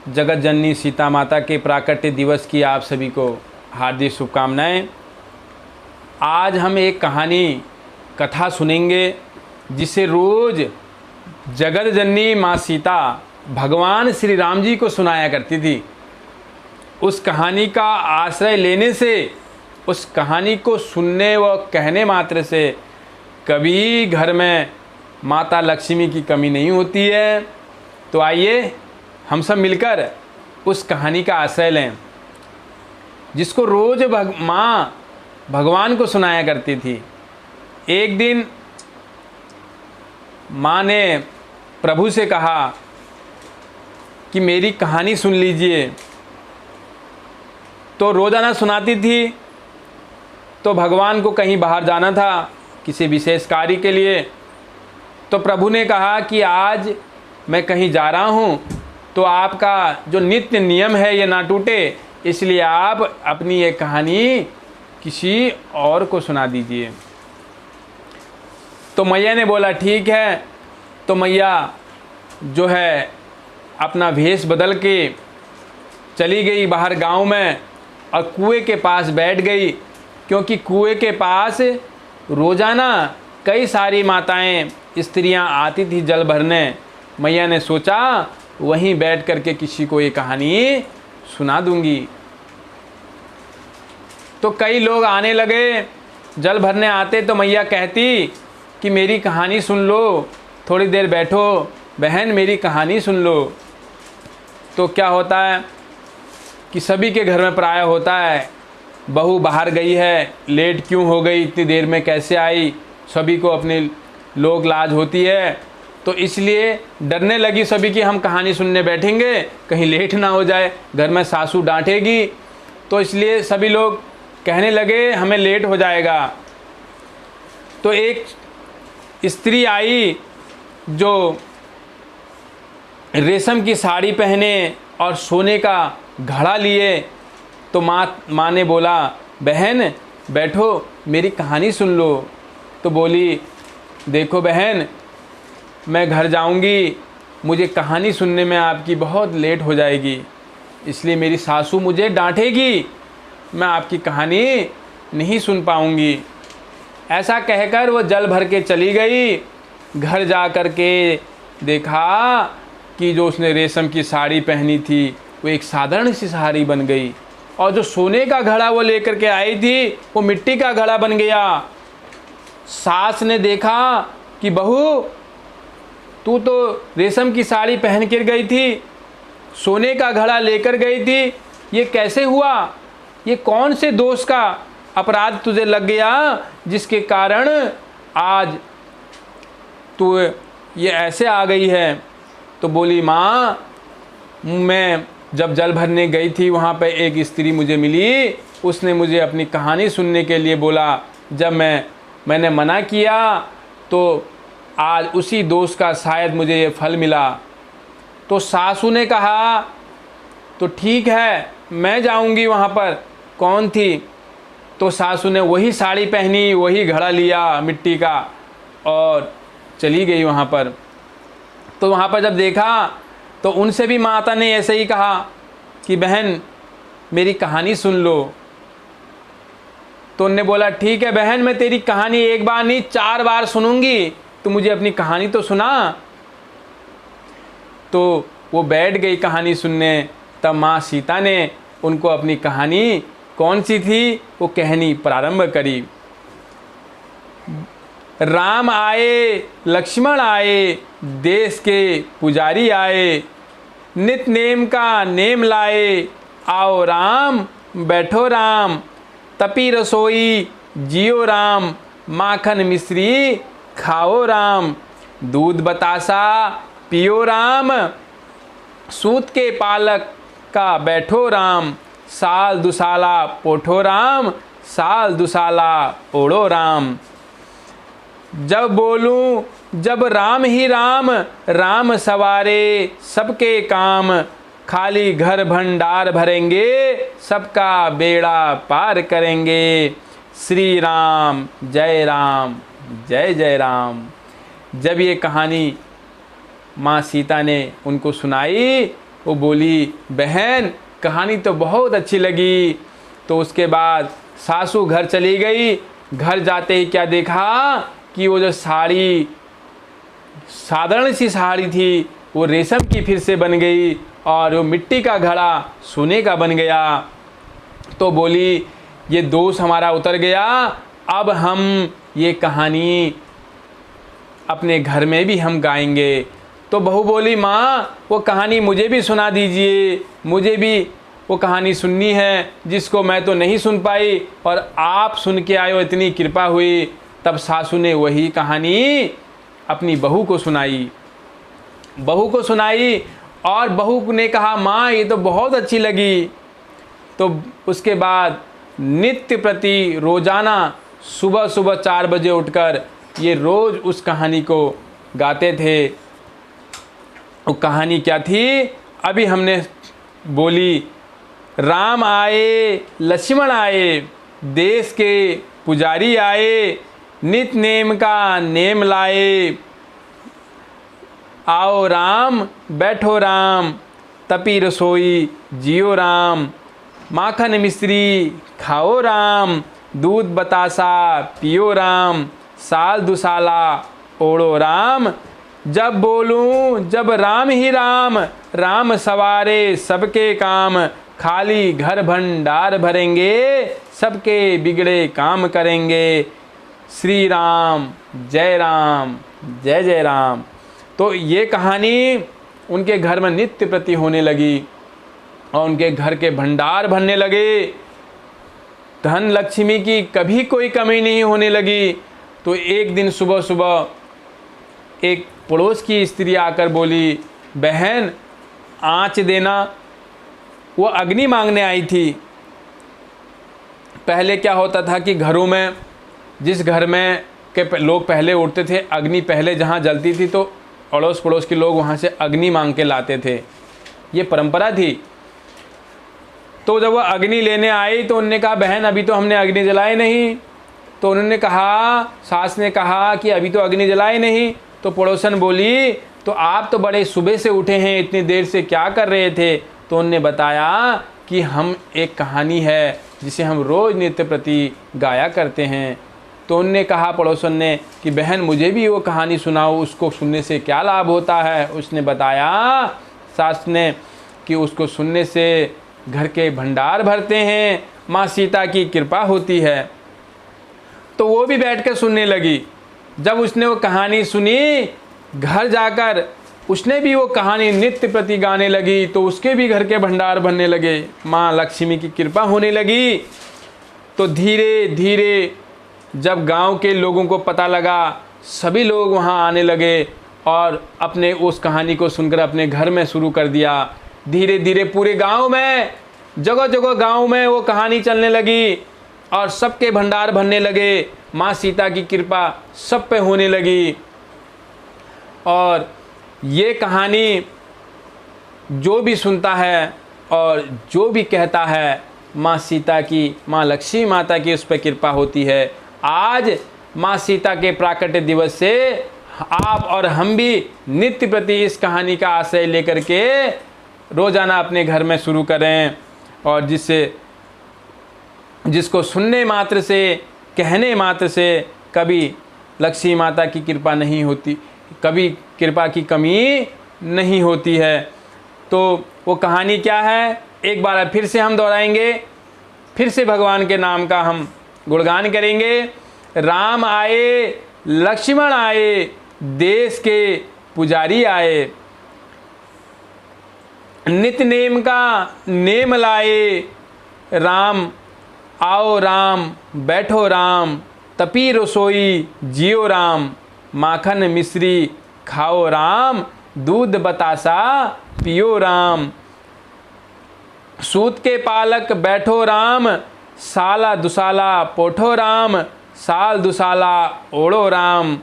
जगत जननी सीता माता के प्राकट्य दिवस की आप सभी को हार्दिक शुभकामनाएं। आज हम एक कथा सुनेंगे जिसे रोज़ जगत जननी माँ सीता भगवान श्री राम जी को सुनाया करती थी। उस कहानी का आश्रय लेने से, उस कहानी को सुनने व कहने मात्र से कभी घर में माता लक्ष्मी की कमी नहीं होती है। तो आइए हम सब मिलकर उस कहानी का आश्रय लें जिसको रोज़ माँ भगवान को सुनाया करती थी। एक दिन माँ ने प्रभु से कहा कि मेरी कहानी सुन लीजिए। तो रोज़ाना सुनाती थी। तो भगवान को कहीं बाहर जाना था किसी विशेष कार्य के लिए। तो प्रभु ने कहा कि आज मैं कहीं जा रहा हूँ, तो आपका जो नित्य नियम है ये ना टूटे, इसलिए आप अपनी ये कहानी किसी और को सुना दीजिए। तो मैया ने बोला ठीक है। तो मैया जो है अपना भेष बदल के चली गई बाहर गांव में और कुएं के पास बैठ गई, क्योंकि कुएं के पास रोज़ाना कई सारी माताएं स्त्रियां आती थी जल भरने। मैया ने सोचा वहीं बैठ कर के किसी को ये कहानी सुना दूंगी। तो कई लोग आने लगे, जल भरने आते तो मैया कहती कि मेरी कहानी सुन लो, थोड़ी देर बैठो बहन, मेरी कहानी सुन लो। तो क्या होता है कि सभी के घर में प्राय होता है, बहू बाहर गई है, लेट क्यों हो गई, इतनी देर में कैसे आई, सभी को अपनी लोग लाज होती है। तो इसलिए डरने लगी सभी कि हम कहानी सुनने बैठेंगे कहीं लेट ना हो जाए, घर में सासू डांटेगी। तो इसलिए सभी लोग कहने लगे हमें लेट हो जाएगा। तो एक स्त्री आई जो रेशम की साड़ी पहने और सोने का घड़ा लिए। तो माँ ने बोला बहन बैठो मेरी कहानी सुन लो। तो बोली देखो बहन, मैं घर जाऊंगी, मुझे कहानी सुनने में आपकी बहुत लेट हो जाएगी, इसलिए मेरी सासू मुझे डांटेगी, मैं आपकी कहानी नहीं सुन पाऊंगी। ऐसा कहकर वो जल भर के चली गई। घर जा कर के देखा कि जो उसने रेशम की साड़ी पहनी थी वो एक साधारण सी साड़ी बन गई, और जो सोने का घड़ा वो लेकर के आई थी वो मिट्टी का घड़ा बन गया। सास ने देखा कि बहू तू तो रेशम की साड़ी पहन कर गई थी, सोने का घड़ा लेकर गई थी, ये कैसे हुआ, ये कौन से दोष का अपराध तुझे लग गया जिसके कारण आज तू ये ऐसे आ गई है। तो बोली माँ, मैं जब जल भरने गई थी वहाँ पे एक स्त्री मुझे मिली, उसने मुझे अपनी कहानी सुनने के लिए बोला। जब मैंने मना किया तो आज उसी दोष का शायद मुझे ये फल मिला। तो सासू ने कहा तो ठीक है मैं जाऊंगी वहाँ पर। कौन थी? तो सासू ने वही साड़ी पहनी, वही घड़ा लिया मिट्टी का और चली गई वहाँ पर। तो वहाँ पर जब देखा तो उनसे भी माता ने ऐसे ही कहा कि बहन मेरी कहानी सुन लो। तो उनने बोला ठीक है बहन, मैं तेरी कहानी एक बार नहीं 4 बार सुनूंगी, तो मुझे अपनी कहानी तो सुना। तो वो बैठ गई कहानी सुनने। तब माँ सीता ने उनको अपनी कहानी कौन सी थी वो कहनी प्रारंभ करी। राम आए लक्ष्मण आए, देश के पुजारी आए, नित नेम का नेम लाए, आओ राम बैठो राम, तपी रसोई जियो राम, माखन मिश्री खाओ राम, दूध बतासा पियो राम, सूत के पालक का बैठो राम, साल दुसाला पोठो राम, साल दुसाला ओढ़ो राम। जब बोलूं जब राम ही राम, राम सवारे सबके काम, खाली घर भंडार भरेंगे, सबका बेड़ा पार करेंगे। श्री राम जय जय राम। जब ये कहानी माँ सीता ने उनको सुनाई वो बोली बहन कहानी तो बहुत अच्छी लगी। तो उसके बाद सासू घर चली गई। घर जाते ही क्या देखा कि वो जो साड़ी, साधारण सी साड़ी थी, वो रेशम की फिर से बन गई और वो मिट्टी का घड़ा सोने का बन गया। तो बोली ये दोष हमारा उतर गया, अब हम ये कहानी अपने घर में भी हम गाएंगे। तो बहू बोली माँ वो कहानी मुझे भी सुना दीजिए, मुझे भी वो कहानी सुननी है जिसको मैं तो नहीं सुन पाई और आप सुन के आए हो, इतनी कृपा हुई। तब सासू ने वही कहानी अपनी बहू को सुनाई। बहू को सुनाई और बहू ने कहा माँ ये तो बहुत अच्छी लगी। तो उसके बाद नित्य प्रति रोज़ाना सुबह सुबह 4 बजे उठकर ये रोज़ उस कहानी को गाते थे। वो कहानी क्या थी अभी हमने बोली, राम आए लक्ष्मण आए, देश के पुजारी आए, नित नेम का नेम लाए। आओ राम बैठो राम, तपी रसोई जियो राम, माखन मिश्री खाओ राम, दूध बतासा पियो राम, साल दुसाला ओढ़ो राम। जब बोलूं जब राम ही राम, राम सवारे सबके काम, खाली घर भंडार भरेंगे, सबके बिगड़े काम करेंगे। श्री राम जय राम जय जय राम। तो ये कहानी उनके घर में नित्य प्रति होने लगी और उनके घर के भंडार भरने लगे। धन लक्ष्मी की कभी कोई कमी नहीं होने लगी। तो एक दिन सुबह सुबह एक पड़ोस की स्त्री आकर बोली बहन आँच देना। वो अग्नि मांगने आई थी। पहले क्या होता था कि घरों में, जिस घर में के लोग पहले उठते थे, अग्नि पहले जहाँ जलती थी तो अड़ोस पड़ोस के लोग वहाँ से अग्नि मांग के लाते थे, ये परंपरा थी। तो जब वह अग्नि लेने आई तो उन्होंने कहा बहन अभी तो हमने अग्नि जलाई नहीं। तो उन्होंने कहा, सास ने कहा कि अभी तो अग्नि जलाई नहीं। तो पड़ोसन बोली तो आप तो बड़े सुबह से उठे हैं, इतनी देर से क्या कर रहे थे? तो उन्होंने बताया कि हम एक कहानी है जिसे हम रोज़ नित्य प्रति गाया करते हैं। तो उनने कहा पड़ोसन ने कि बहन मुझे भी वो कहानी सुनाओ, उसको सुनने से क्या लाभ होता है? उसने बताया सास ने कि उसको सुनने से घर के भंडार भरते हैं, माँ सीता की कृपा होती है। तो वो भी बैठ कर सुनने लगी। जब उसने वो कहानी सुनी, घर जाकर उसने भी वो कहानी नित्य प्रति गाने लगी, तो उसके भी घर के भंडार भरने लगे, माँ लक्ष्मी की कृपा होने लगी। तो धीरे धीरे जब गांव के लोगों को पता लगा, सभी लोग वहां आने लगे और अपने उस कहानी को सुनकर अपने घर में शुरू कर दिया। धीरे धीरे पूरे गांव में, जगह जगह गांव में वो कहानी चलने लगी और सबके भंडार भरने लगे। माँ सीता की कृपा सब पे होने लगी। और ये कहानी जो भी सुनता है और जो भी कहता है, माँ सीता की, माँ लक्ष्मी माता की उस पर कृपा होती है। आज माँ सीता के प्राकट्य दिवस से आप और हम भी नित्य प्रति इस कहानी का आश्रय लेकर के रोज़ाना अपने घर में शुरू करें, और जिसको सुनने मात्र से, कहने मात्र से कभी लक्ष्मी माता की कृपा नहीं होती, कभी कृपा की कमी नहीं होती है। तो वो कहानी क्या है, एक बार फिर से हम दोहराएंगे, फिर से भगवान के नाम का हम गुणगान करेंगे। राम आए लक्ष्मण आए, देश के पुजारी आए, नित नेम का नेम लाए। राम आओ राम बैठो राम, तपी रसोई जियो राम, माखन मिश्री खाओ राम, दूध बतासा पियो राम। सूत के पालक बैठो राम, साला दुसाला पोठो राम, साल दुसाला ओढ़ो राम।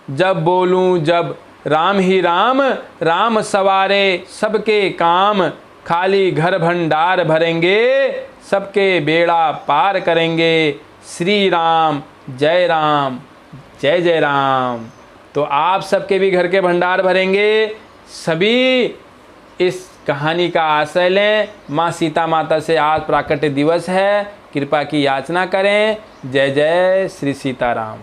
जब बोलूं जब राम ही राम, राम सवारे सबके काम, खाली घर भंडार भरेंगे, सबके बेड़ा पार करेंगे। श्री राम जय जय राम। तो आप सबके भी घर के भंडार भरेंगे, सभी इस कहानी का आश्रय लें। माँ सीता माता से आज प्राकट्य दिवस है, कृपा की याचना करें। जय जय श्री सीताराम।